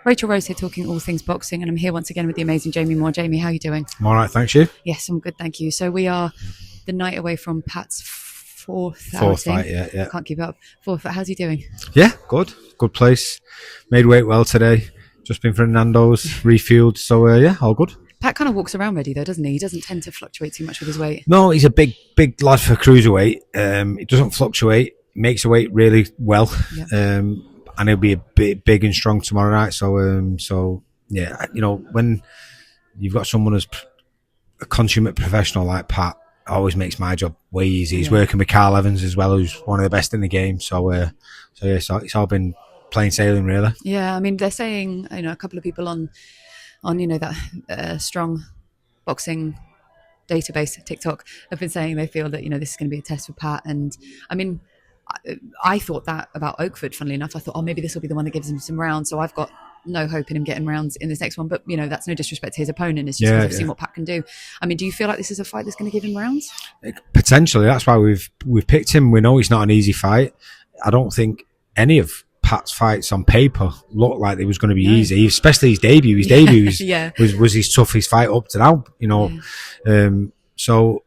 Rachel Rose here, talking all things boxing, and I'm here once again with the amazing Jamie Moore. Jamie, how are you doing? I'm all right, thanks. You? Yes, I'm good, thank you. So we are the night away from Pat's fourth outing. Fight, yeah. I can't keep up. Fourth, how's he doing? Yeah, good place. Made weight well today. Just been for Nando's, refueled. So yeah, all good. Pat kind of walks around ready though, doesn't he? He doesn't tend to fluctuate too much with his weight. No, he's a big lad for cruiserweight. He doesn't fluctuate. Makes the weight really well. Yeah. And he'll be a bit big and strong tomorrow night. So yeah, when you've got someone as a consummate professional like Pat, it always makes my job way easy. He's working with Carl Evans as well, who's one of the best in the game. So yeah, it's all been plain sailing, really. Yeah, I mean, they're saying, a couple of people on that strong boxing database, TikTok, have been saying they feel that, this is going to be a test for Pat. And I mean, I thought that about Oakford, funnily enough. I thought, maybe this will be the one that gives him some rounds. So I've got no hope in him getting rounds in this next one. But, that's no disrespect to his opponent. It's just because I've seen what Pat can do. I mean, do you feel like this is a fight that's going to give him rounds? Potentially. That's why we've picked him. We know it's not an easy fight. I don't think any of Pat's fights on paper looked like it was going to be easy, especially his debut. His debut was his toughest fight up to now, So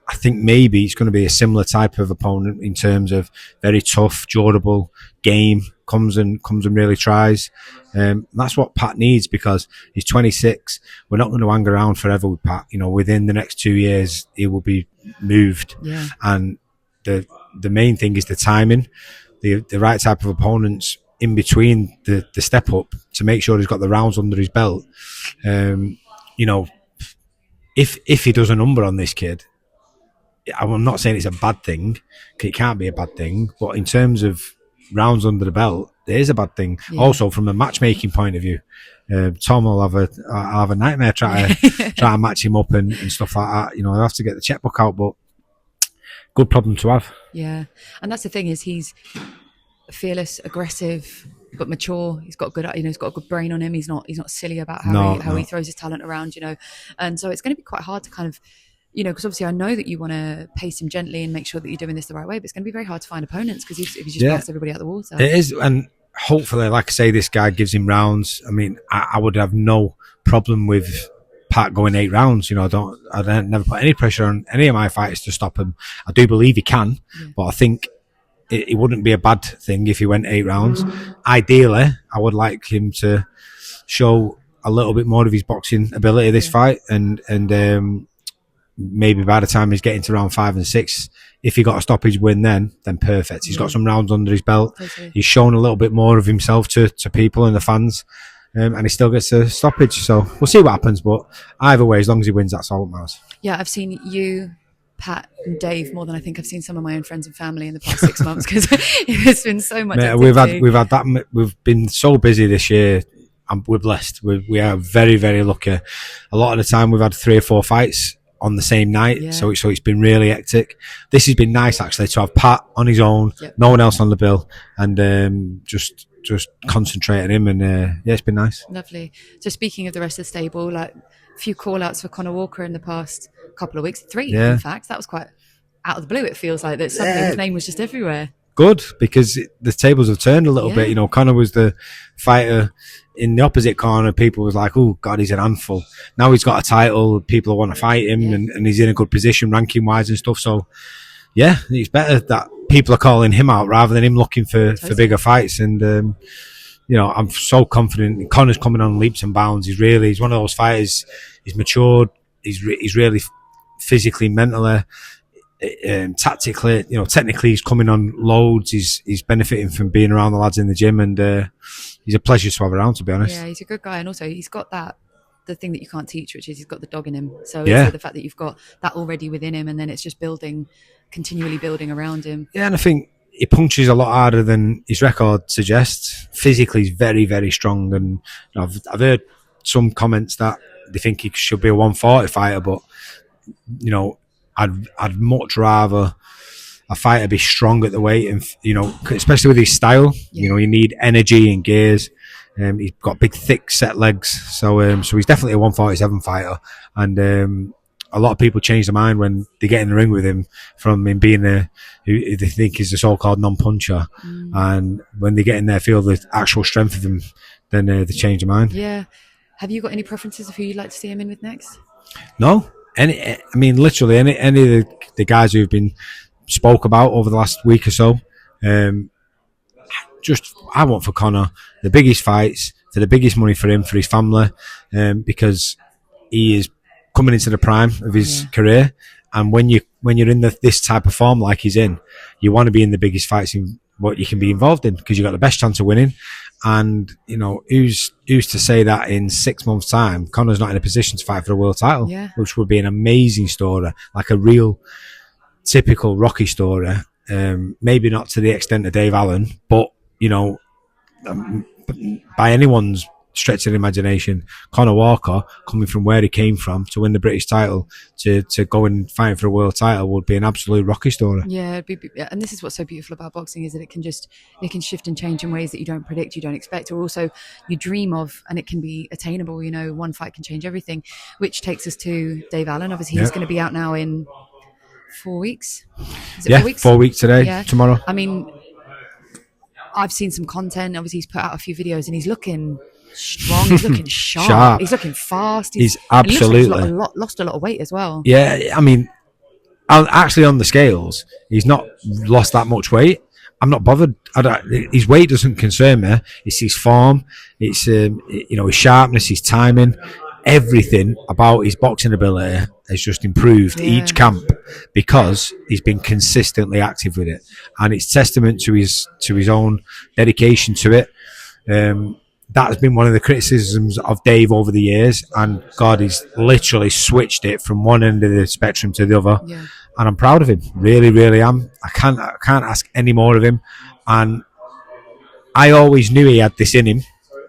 I think maybe it's going to be a similar type of opponent in terms of very tough, durable game, comes and really tries. That's what Pat needs, because he's 26. We're not going to hang around forever with Pat. Within the next 2 years, he will be moved. Yeah. And the main thing is the timing, the right type of opponents in between the step up to make sure he's got the rounds under his belt. If he does a number on this kid, I'm not saying it's a bad thing. It can't be a bad thing, but in terms of rounds under the belt, it is a bad thing. Yeah. Also, from a matchmaking point of view, Tom will have a nightmare trying to match him up and stuff like that. He'll have to get the checkbook out, but good problem to have. Yeah, and that's the thing, is he's fearless, aggressive, but mature. He's got he's got a good brain on him. He's not silly about how he throws his talent around. And so it's going to be quite hard to kind of. Because obviously I know that you want to pace him gently and make sure that you're doing this the right way, but it's going to be very hard to find opponents because if he's just passed everybody out the water. It is, and hopefully, like I say, this guy gives him rounds. I mean, I would have no problem with Pat going 8 rounds. I don't never put any pressure on any of my fighters to stop him. I do believe he can, but I think it wouldn't be a bad thing if he went 8 rounds. Ideally, I would like him to show a little bit more of his boxing ability this fight, and maybe by the time he's getting to round 5 and 6, if he got a stoppage win, then perfect. He's got some rounds under his belt. Totally. He's shown a little bit more of himself to people and the fans, and he still gets a stoppage. So we'll see what happens. But either way, as long as he wins, that's all that matters. Yeah, I've seen you, Pat, and Dave more than I think I've seen some of my own friends and family in the past 6 months, because there's been so much. We've had that. We've been so busy this year. We're blessed. We are very, very lucky. A lot of the time, we've had 3 or 4 fights on the same night, so it's been really hectic. This has been nice actually to have Pat on his own, no one else on the bill, and just concentrate on him, and it's been nice. Lovely. So speaking of the rest of the stable, like a few call outs for Conah Walker in the past couple of weeks, 3 in fact. That was quite out of the blue. It feels like that suddenly his name was just everywhere. Good, because the tables have turned a little bit. Conah was the fighter in the opposite corner. People was like, oh God, he's an handful. Now he's got a title, people want to fight him, and he's in a good position ranking wise and stuff. So yeah, it's better that people are calling him out rather than him looking for bigger fights. And I'm so confident. Connor's coming on leaps and bounds. He's one of those fighters. He's matured. He's really physically, mentally, tactically, technically he's coming on loads. He's benefiting from being around the lads in the gym, and he's a pleasure to have around, to be honest. Yeah, he's a good guy, and also he's got the thing that you can't teach, which is he's got the dog in him. So the fact that you've got that already within him, and then it's just continually building around him. Yeah, and I think he punches a lot harder than his record suggests. Physically, he's very, very strong, and I've heard some comments that they think he should be a 140 fighter, but I'd much rather a fighter be strong at the weight, and especially with his style, you need energy and gears. He's got big, thick set legs, so he's definitely a 147 fighter, and a lot of people change their mind when they get in the ring with him from him being who they think is the so-called non-puncher, and when they get in there, feel the actual strength of him, then they change their mind. Yeah. Have you got any preferences of who you'd like to see him in with next? No, literally any of the guys who've been spoke about over the last week or so. I want for Conor the biggest fights for the biggest money for him, for his family, because he is coming into the prime of his career, and when you're in this type of form like he's in, you want to be in the biggest fights in what you can be involved in, because you've got the best chance of winning. And who's to say that in 6 months' time Conor's not in a position to fight for a world title, which would be an amazing story, like a real typical Rocky story. Maybe not to the extent of Dave Allen, but by anyone's stretch of the imagination, Conor Walker, coming from where he came from to win the British title, to go and fight for a world title, would be an absolute Rocky story. Yeah, and this is what's so beautiful about boxing, is that it can shift and change in ways that you don't predict, you don't expect, or also you dream of, and it can be attainable. One fight can change everything, which takes us to Dave Allen. Obviously, he's going to be out now in 4 weeks. Is it 4 weeks? 4 weeks today, tomorrow. I mean, I've seen some content. Obviously, he's put out a few videos, and he's looking strong. He's looking sharp. He's looking fast. He's absolutely lost a lot of weight as well. Yeah, I mean, actually on the scales, he's not lost that much weight. I'm not bothered. His weight doesn't concern me. It's his form. It's his sharpness, his timing. Everything about his boxing ability has just improved each camp, because he's been consistently active with it, and it's testament to his own dedication to it. That has been one of the criticisms of Dave over the years, and God, he's literally switched it from one end of the spectrum to the other. And I'm proud of him, really, really am. I can't ask any more of him, and I always knew he had this in him,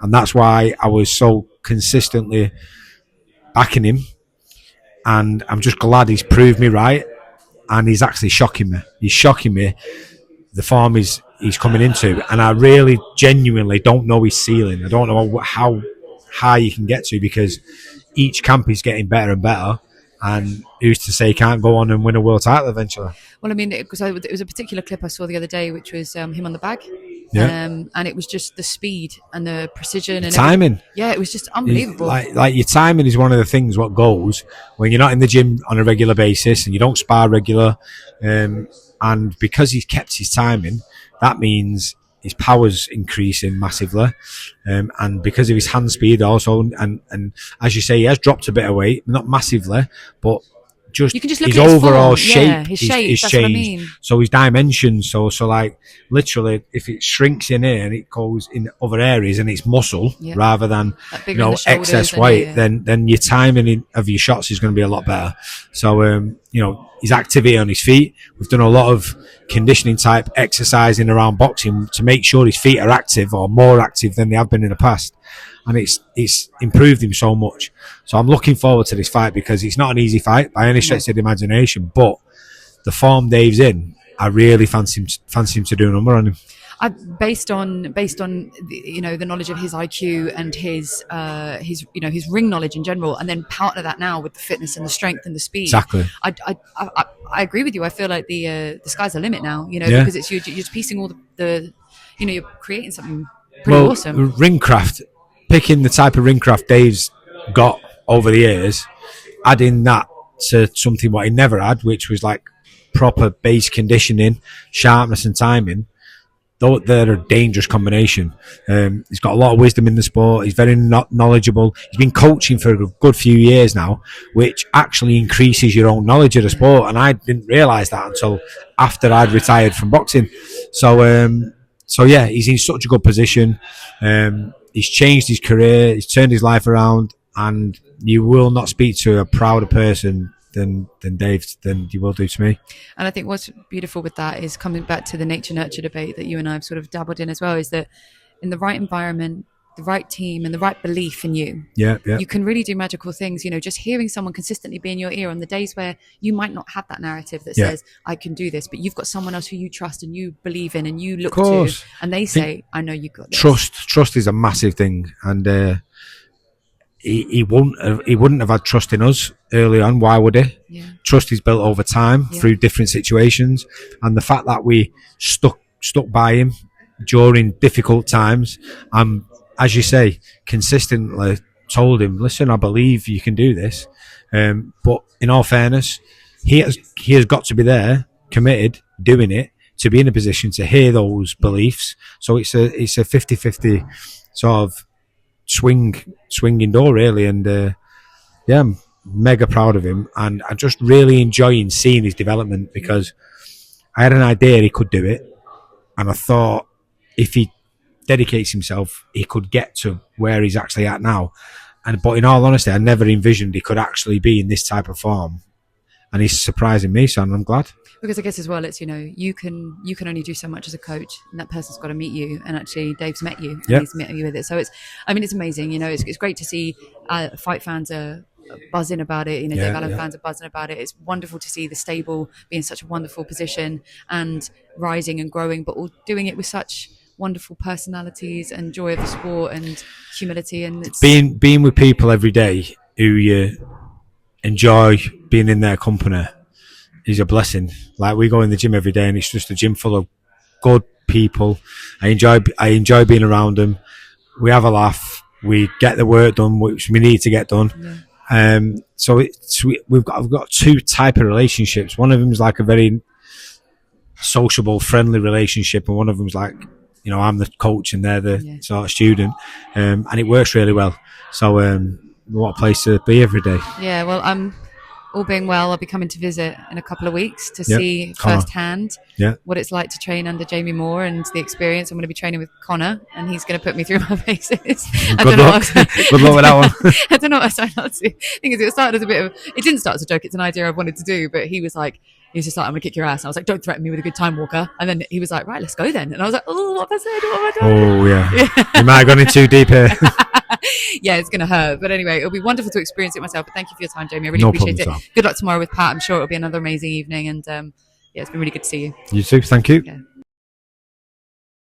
and that's why I was so consistently backing him. And I'm just glad he's proved me right, and he's actually shocking me. He's shocking me, the form he's coming into, and I really genuinely don't know his ceiling. I don't know how high you can get to, because each camp is getting better and better, and who's to say he can't go on and win a world title eventually? Well, I mean, it was a particular clip I saw the other day, which was him on the bag. And it was just the speed and the precision and timing. Everything. Yeah, it was just unbelievable. Like your timing is one of the things what goes when you're not in the gym on a regular basis and you don't spar regular. And because he's kept his timing, that means his power's increasing massively. And because of his hand speed also, and as you say, he has dropped a bit of weight, not massively, but you can just look his at overall shape, his is that's changed. What I mean. So his dimensions, so like literally, if it shrinks in here and it goes in other areas and it's muscle rather than excess weight, then your timing of your shots is going to be a lot better. So his activity on his feet. We've done a lot of conditioning type exercising around boxing to make sure his feet are active, or more active than they have been in the past. And it's improved him so much. So I'm looking forward to this fight, because it's not an easy fight by any stretch of the imagination. But the form Dave's in, I really fancy him to do a number on him. Based on the knowledge of his IQ and his ring knowledge in general, and then partner that now with the fitness and the strength and the speed. Exactly. I agree with you. I feel like the sky's the limit now. Because it's you're just piecing all the you're creating something pretty awesome. Ringcraft. Picking the type of ringcraft Dave's got over the years, adding that to something what he never had, which was like proper base conditioning, sharpness and timing, though they're a dangerous combination. He's got a lot of wisdom in the sport. He's very knowledgeable. He's been coaching for a good few years now, which actually increases your own knowledge of the sport. And I didn't realise that until after I'd retired from boxing. So yeah, he's in such a good position. He's changed his career. He's turned his life around, and you will not speak to a prouder person than Dave than you will do to me. And I think what's beautiful with that is coming back to the nature nurture debate that you and I have sort of dabbled in as well, is that in the right environment, the right team, and the right belief in you, you can really do magical things. Just hearing someone consistently be in your ear on the days where you might not have that narrative that says I can do this, but you've got someone else who you trust and you believe in and you look to, and they say I know you got this. Trust is a massive thing, and he wouldn't have had trust in us early on. Why would he? Yeah. Trust is built over time through different situations, and the fact that we stuck by him during difficult times, and as you say, consistently told him, "Listen, I believe you can do this." But in all fairness, he has got to be there, committed, doing it, to be in a position to hear those beliefs. So it's a 50-50 sort of swinging door, really. And yeah, I'm mega proud of him, and I'm just really enjoying seeing his development, because I had an idea he could do it, and I thought if he dedicates himself, he could get to where he's actually at now. But in all honesty, I never envisioned he could actually be in this type of form, and he's surprising me, so I'm glad. Because I guess as well, it's, you can only do so much as a coach, and that person's got to meet you. And actually, Dave's met you, and he's met you with it. So it's amazing. It's great to see fight fans are buzzing about it. Dave Allen fans are buzzing about it. It's wonderful to see the stable be in such a wonderful position and rising and growing, but all doing it with such wonderful personalities and joy of the sport and humility. And it's being with people every day who you enjoy being in their company is a blessing. Like, we go in the gym every day, and it's just a gym full of good people. I enjoy being around them. We have a laugh. We get the work done, which we need to get done. So we've got two type of relationships. One of them is like a very sociable, friendly relationship, and one of them is like, I'm the coach and they're the sort of student, and it works really well. So what a place to be every day. Yeah, well, all being well, I'll be coming to visit in a couple of weeks to see firsthand what it's like to train under Jamie Moore and the experience. I'm going to be training with Conah, and he's going to put me through my paces. Good luck. Good luck with that one. I don't know what I signed up to. The thing is, it started as it didn't start as a joke. It's an idea I wanted to do, but he was just like, I'm going to kick your ass. And I was like, don't threaten me with a good time, Walker. And then he was like, right, let's go then. And I was like, oh, what have I said? What have I done? Oh, yeah. You might have gone in too deep here. Yeah, it's going to hurt. But anyway, it'll be wonderful to experience it myself. But thank you for your time, Jamie. I really appreciate it. Good luck tomorrow with Pat. I'm sure it'll be another amazing evening. And it's been really good to see you. You too. Thank you. Yeah.